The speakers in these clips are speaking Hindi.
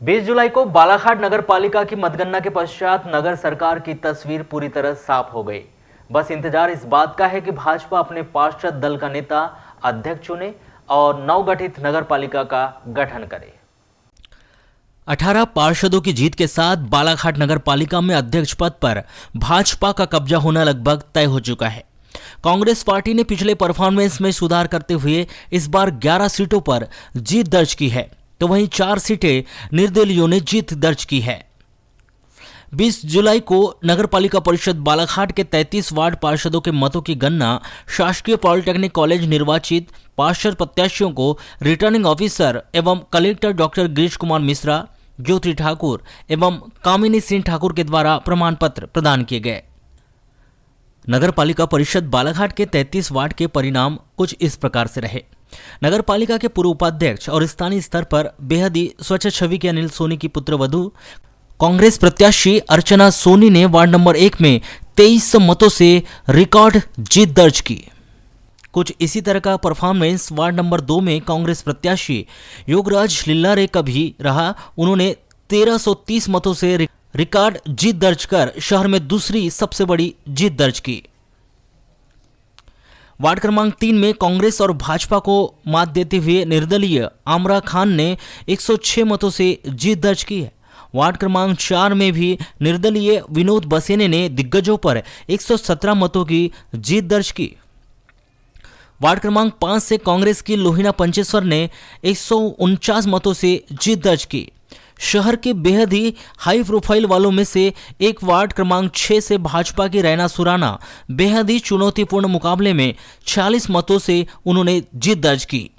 20 जुलाई को बालाघाट नगर पालिका की मतगणना के पश्चात नगर सरकार की तस्वीर पूरी तरह साफ हो गई। बस इंतजार इस बात का है कि भाजपा अपने पार्षद दल का नेता अध्यक्ष चुने और नवगठित नगर पालिका का गठन करे। 18 पार्षदों की जीत के साथ बालाघाट नगर पालिका में अध्यक्ष पद पर भाजपा का कब्जा होना लगभग तय हो चुका है। कांग्रेस पार्टी ने पिछले परफॉर्मेंस में सुधार करते हुए इस बार 11 सीटों पर जीत दर्ज की है, तो वहीं 4 सीटें निर्दलीयों ने जीत दर्ज की है। 20 जुलाई को नगर पालिका परिषद बालाघाट के 33 वार्ड पार्षदों के मतों की गणना शासकीय पॉलिटेक्निक कॉलेज निर्वाचित पार्षद प्रत्याशियों को रिटर्निंग ऑफिसर एवं कलेक्टर डॉक्टर गिरीश कुमार मिश्रा, ज्योति ठाकुर एवं कामिनी सिंह ठाकुर के द्वारा प्रमाण पत्र प्रदान किए गए। नगर पालिका परिषद बालाघाट के 33 वार्ड के परिणाम कुछ इस प्रकार से रहे। नगर पालिका के पूर्व उपाध्यक्ष और स्थानीय स्तर पर बेहद ही स्वच्छ छवि के अनिल सोनी की पुत्रवधू कांग्रेस प्रत्याशी अर्चना सोनी ने वार्ड नंबर 1 में 23 मतों से रिकॉर्ड जीत दर्ज की। कुछ इसी तरह का परफॉर्मेंस वार्ड नंबर 2 में कांग्रेस प्रत्याशी योगराज लिल्लारे का भी रहा। उन्होंने 1330 मतों से रिकॉर्ड जीत दर्ज कर शहर में दूसरी सबसे बड़ी जीत दर्ज की। वार्ड क्रमांक 3 में कांग्रेस और भाजपा को मात देते हुए निर्दलीय आमरा खान ने 106 मतों से जीत दर्ज की है। वार्ड क्रमांक 4 में भी निर्दलीय विनोद बसेने ने दिग्गजों पर 117 मतों की जीत दर्ज की। वार्ड क्रमांक 5 से कांग्रेस की लोहिना पंचेश्वर ने 149 मतों से जीत दर्ज की। शहर के बेहद ही हाई प्रोफाइल वालों में से एक वार्ड क्रमांक 6 से भाजपा की रैना सुराना बेहद ही चुनौतीपूर्ण मुकाबले में 46 मतों से उन्होंने जीत दर्ज की।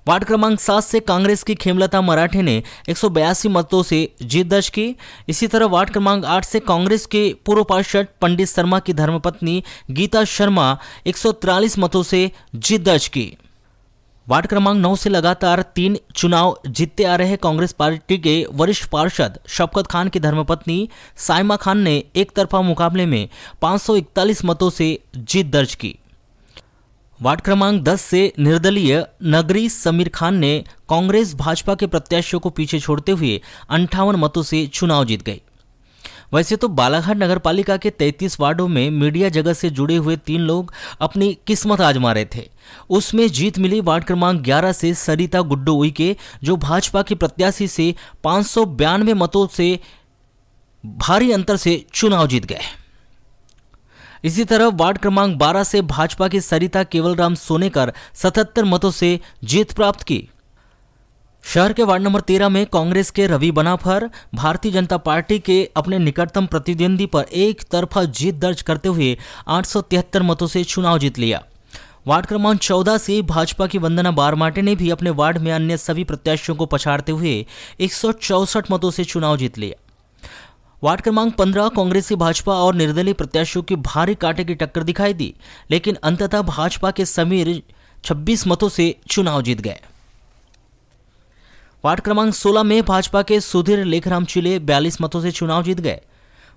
वार्ड क्रमांक 7 से कांग्रेस की खेमलता मराठे ने 182 मतों से जीत दर्ज की। इसी तरह वार्ड क्रमांक 8 से कांग्रेस के पूर्व पार्षद पंडित शर्मा की धर्मपत्नी गीता शर्मा 143 मतों से जीत दर्ज की। वार्ड क्रमांक 9 से लगातार 3 चुनाव जीतते आ रहे कांग्रेस पार्टी के वरिष्ठ पार्षद शफकत खान की धर्मपत्नी साइमा खान ने एक तरफा मुकाबले में 541 मतों से जीत दर्ज की। वार्ड क्रमांक 10 से निर्दलीय नगरी समीर खान ने कांग्रेस भाजपा के प्रत्याशियों को पीछे छोड़ते हुए 58 मतों से चुनाव जीत गए। वैसे तो बालाघाट नगर पालिका के 33 वार्डों में मीडिया जगत से जुड़े हुए 3 लोग अपनी किस्मत आजमा रहे थे। उसमें जीत मिली वार्ड क्रमांक 11 से सरिता गुड्डू उइके, जो भाजपा की प्रत्याशी से 592 मतों से भारी अंतर से चुनाव जीत गए। इसी तरह वार्ड क्रमांक 12 से भाजपा की सरिता केवलराम सोनेकर 77 मतों से जीत प्राप्त की। शहर के वार्ड नंबर 13 में कांग्रेस के रवि बनाफर भारतीय जनता पार्टी के अपने निकटतम प्रतिद्वंदी पर एक तरफा जीत दर्ज करते हुए 873 मतों से चुनाव जीत लिया। वार्ड क्रमांक 14 से भाजपा की वंदना बारमाटे ने भी अपने वार्ड में अन्य सभी प्रत्याशियों को पछाड़ते हुए 164 मतों से चुनाव जीत लिया। वार्ड क्रमांक 15 कांग्रेसी भाजपा और निर्दलीय प्रत्याशियों की भारी कांटे की टक्कर दिखाई दी, लेकिन अंततः भाजपा के समीर 26 मतों से चुनाव जीत गए। वार्ड क्रमांक 16 में भाजपा के सुधीर लेखराम चिले 42 मतों से चुनाव जीत गए।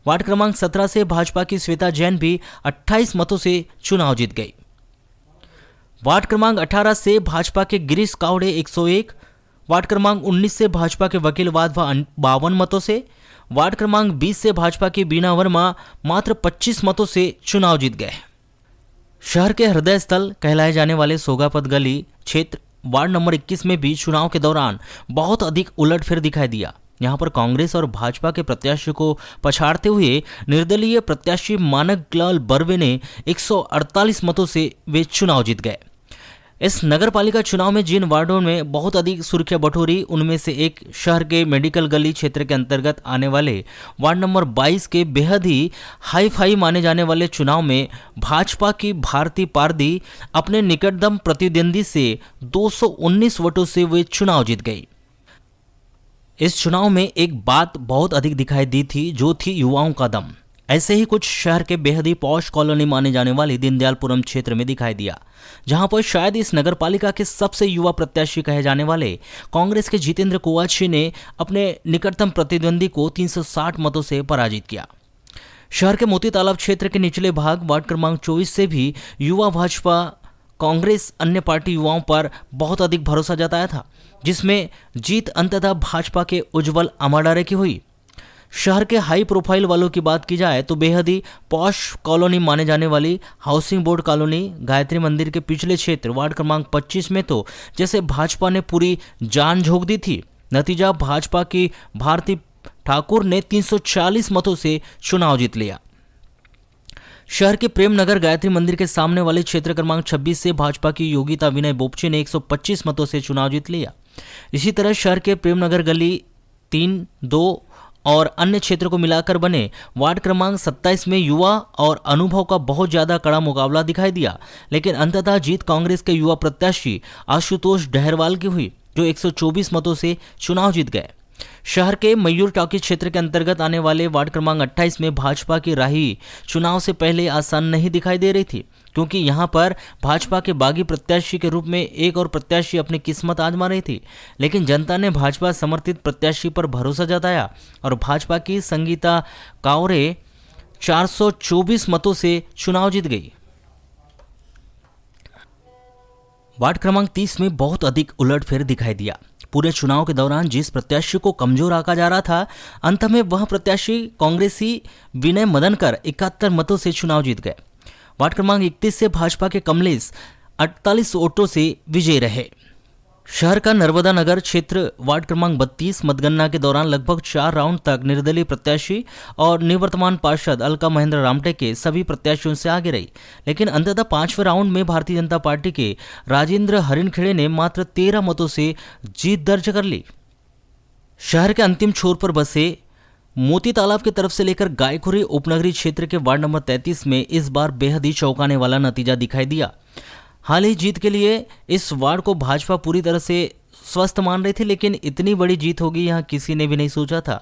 वार्ड क्रमांक 17 से भाजपा की श्वेता जैन भी 28 मतों से चुनाव जीत गई। वार्ड क्रमांक 18 से भाजपा के गिरीश कावड़े 101, वार्ड क्रमांक 19 से भाजपा के वकील वाधवा 52 मतों से, वार्ड क्रमांक 20 से भाजपा की बीना वर्मा मात्र 25 मतों से चुनाव जीत गए। शहर के हृदय स्थल कहलाए जाने वाले सोगापत गली क्षेत्र वार्ड नंबर 21 में भी चुनाव के दौरान बहुत अधिक उलटफेर दिखाई दिया। यहां पर कांग्रेस और भाजपा के प्रत्याशियों को पछाड़ते हुए निर्दलीय प्रत्याशी मानक लाल बर्वे ने 148 मतों से वे चुनाव जीत गए। इस नगर पालिका चुनाव में जिन वार्डों में बहुत अधिक सुर्खियां बटोरी, उनमें से एक शहर के मेडिकल गली क्षेत्र के अंतर्गत आने वाले वार्ड नंबर 22 के बेहद ही हाई फाई माने जाने वाले चुनाव में भाजपा की भारती पारदी अपने निकटतम प्रतिद्वंदी से 219 वोटों से वे चुनाव जीत गई। इस चुनाव में एक बात बहुत अधिक दिखाई दी थी, जो थी युवाओं का दम। ऐसे ही कुछ शहर के बेहद ही पॉश कॉलोनी माने जाने वाली दीनदयालपुरम क्षेत्र में दिखाई दिया, जहां पर शायद इस नगर पालिका के सबसे युवा प्रत्याशी कहे जाने वाले कांग्रेस के जितेंद्र कुवाची ने अपने निकटतम प्रतिद्वंदी को 360 मतों से पराजित किया। शहर के मोती तालाब क्षेत्र के निचले भाग वार्ड क्रमांक 24 से भी युवा भाजपा कांग्रेस अन्य पार्टी युवाओं पर बहुत अधिक भरोसा जताया था, जिसमें जीत अंततः भाजपा के उज्जवल अमाडारे की हुई। शहर के हाई प्रोफाइल वालों की बात की जाए तो बेहद ही पॉश कॉलोनी माने जाने वाली हाउसिंग बोर्ड कॉलोनी गायत्री मंदिर के पिछले क्षेत्र वार्ड क्रमांक 25 में तो जैसे भाजपा ने पूरी जान झोंक दी थी। नतीजा भाजपा की भारती ठाकुर ने 340 मतों से चुनाव जीत लिया। शहर के प्रेम नगर गायत्री मंदिर के सामने वाले क्षेत्र क्रमांक 26 से भाजपा की योगिता विनय बोपचे ने 125 मतों से चुनाव जीत लिया। इसी तरह शहर के प्रेम नगर गली 3, 2 और अन्य क्षेत्र को मिलाकर बने वार्ड क्रमांक 27 में युवा और अनुभव का बहुत ज्यादा कड़ा मुकाबला दिखाई दिया, लेकिन अंततः जीत कांग्रेस के युवा प्रत्याशी आशुतोष डहरवाल की हुई, जो 124 मतों से चुनाव जीत गए। शहर के मयूर टॉकी क्षेत्र के अंतर्गत आने वाले वार्ड क्रमांक 28 में भाजपा की राही चुनाव से पहले आसान नहीं दिखाई दे रही थी, क्योंकि यहां पर भाजपा के बागी प्रत्याशी के रूप में एक और प्रत्याशी अपनी किस्मत आजमा रही थी, लेकिन जनता ने भाजपा समर्थित प्रत्याशी पर भरोसा जताया और भाजपा की संगीता कावरे 424 मतों से चुनाव जीत गई। वार्ड क्रमांक 30 में बहुत अधिक उलटफेर दिखाई दिया। पूरे चुनाव के दौरान जिस प्रत्याशी को कमजोर आंका जा रहा था, अंत में वह प्रत्याशी कांग्रेसी विनय मदनकर 71 मतों से चुनाव जीत गए। वार्ड क्रमांक 31 से भाजपा के कमलेश 48 वोटों से विजयी रहे। शहर का नर्मदा नगर क्षेत्र वार्ड क्रमांक 32 मतगणना के दौरान लगभग 4 राउंड तक निर्दलीय प्रत्याशी और निवर्तमान पार्षद अलका महेंद्र रामटे के सभी प्रत्याशियों से आगे रही, लेकिन अंततः 5वें राउंड में भारतीय जनता पार्टी के राजेंद्र हरिणखेड़े ने मात्र 13 मतों से जीत दर्ज कर ली। शहर के अंतिम छोर पर बसे मोती तालाब की तरफ से लेकर गायखुरी उपनगरीय क्षेत्र के वार्ड नंबर 33 में इस बार बेहद ही चौंकाने वाला नतीजा दिखाई दिया। हाल ही जीत के लिए इस वार्ड को भाजपा पूरी तरह से स्वस्थ मान रही थी, लेकिन इतनी बड़ी जीत होगी यहां किसी ने भी नहीं सोचा था।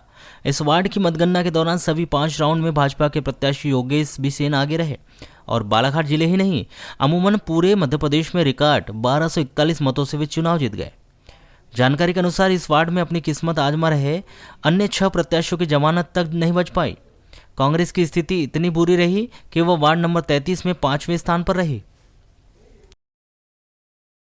इस वार्ड की मतगणना के दौरान सभी 5 राउंड में भाजपा के प्रत्याशी योगेश बिसेन आगे रहे और बालाघाट जिले ही नहीं, अमूमन पूरे मध्य प्रदेश में रिकॉर्ड 1241 मतों से वे चुनाव जीत गए। जानकारी के अनुसार इस वार्ड में अपनी किस्मत आजमा रहे अन्य 6 प्रत्याशियों की जमानत तक नहीं बच पाई। कांग्रेस की स्थिति इतनी बुरी रही कि वह वार्ड नंबर 33 में 5वें स्थान पर रही।